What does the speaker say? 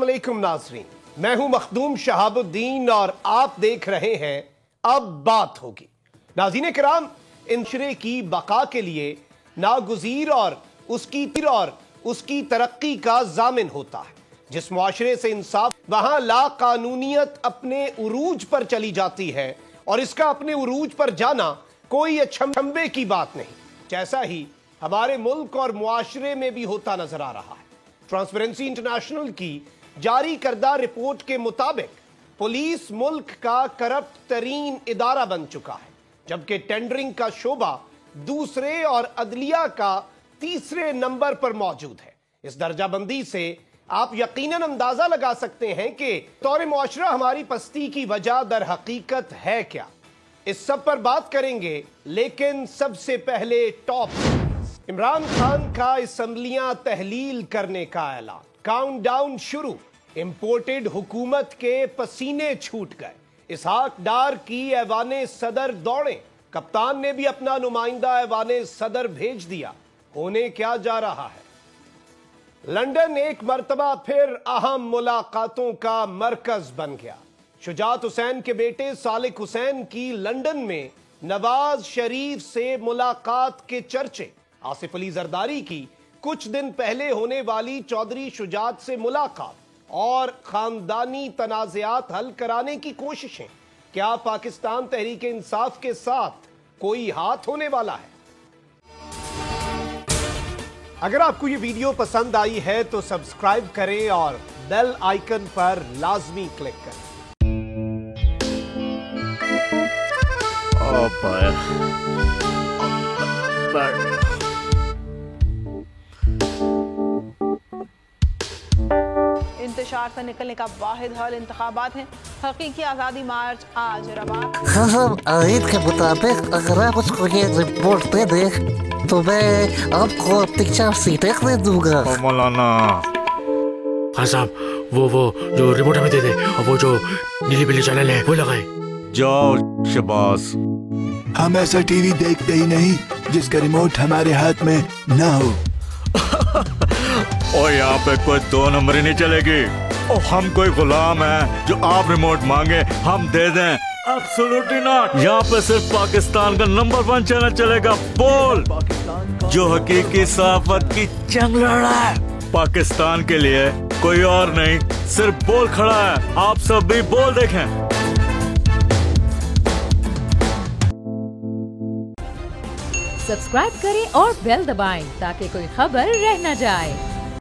अस्सलाम वालेकुम नाज़रीन, मैं हूं मखदूम शहाबुद्दीन और आप देख रहे हैं अब बात होगी। नाज़रीन किराम, इंशरे की बका के लिए नागुज़ीर और उसकी तरक्की का जामिन होता है। जिस मुआशरे से इंसाफ, वहां ला कानूनियत अपने उरूज पर चली जाती है और इसका अपने उरूज पर जाना कोई अचंभे की बात नहीं। जैसा ही हमारे मुल्क और मुआशरे में भी होता नजर आ रहा है। ट्रांसपेरेंसी इंटरनेशनल की जारी करदा रिपोर्ट के मुताबिक पुलिस मुल्क का करप्ट तरीन इदारा बन चुका है, जबकि टेंडरिंग का शोबा दूसरे और अदलिया का तीसरे नंबर पर मौजूद है। इस दर्जाबंदी से आप यकीनन अंदाजा लगा सकते हैं कि तौर मुआशरा हमारी पस्ती की वजह दर हकीकत है क्या। इस सब पर बात करेंगे, लेकिन सबसे पहले टॉप इमरान खान का असम्बलियां तहलील करने का ऐलान। काउंटडाउन शुरू। इंपोर्टेड हुकूमत के पसीने छूट गए। इसहाक डार की ऐवाने सदर दौड़े। कप्तान ने भी अपना नुमाइंदा ऐवाने सदर भेज दिया। होने क्या जा रहा है? लंदन एक मर्तबा फिर अहम मुलाकातों का मरकज बन गया। शुजात हुसैन के बेटे सालिक हुसैन की लंदन में नवाज शरीफ से मुलाकात के चर्चे। आसिफ अली जरदारी की कुछ दिन पहले होने वाली चौधरी शुजात से मुलाकात और खानदानी तनाज़ात हल कराने की कोशिशें। क्या पाकिस्तान तहरीक इंसाफ के साथ कोई हाथ होने वाला है? अगर आपको ये वीडियो पसंद आई है तो सब्सक्राइब करें और बेल आइकन पर लाजमी क्लिक करें। इंतशार से निकलने का वाहिद हल इंतखाबात हैं। हकीकी आज़ादी मार्च आज रवा। हम आयत के मुताबिक अगर आप उसको ये रिपोर्ट दे दें तो मैं आपको अपनी 4 सीटें दे दूंगा। मौलाना हाँ साहब, वो जो रिमोट हमें दे दे और वो जो नीली पीली चैनल है वो लगाए। जाओ शबास। हम ऐसा टीवी देखते ही नहीं जिसका रिमोट हमारे हाथ में ना हो। और यहाँ पे कोई 2 नंबर ही नहीं चलेगी। और हम कोई गुलाम है जो आप रिमोट मांगे हम दे दें? Absolutely not. यहाँ पे सिर्फ पाकिस्तान का नंबर 1 चैनल चलेगा, बोल, जो हकीकी सहाफत की जंग लड़ रहा है। पाकिस्तान के लिए कोई और नहीं, सिर्फ बोल खड़ा है। आप सब भी बोल देखें। सब्सक्राइब करें और बेल दबाएं ताकि कोई खबर रह न जाए।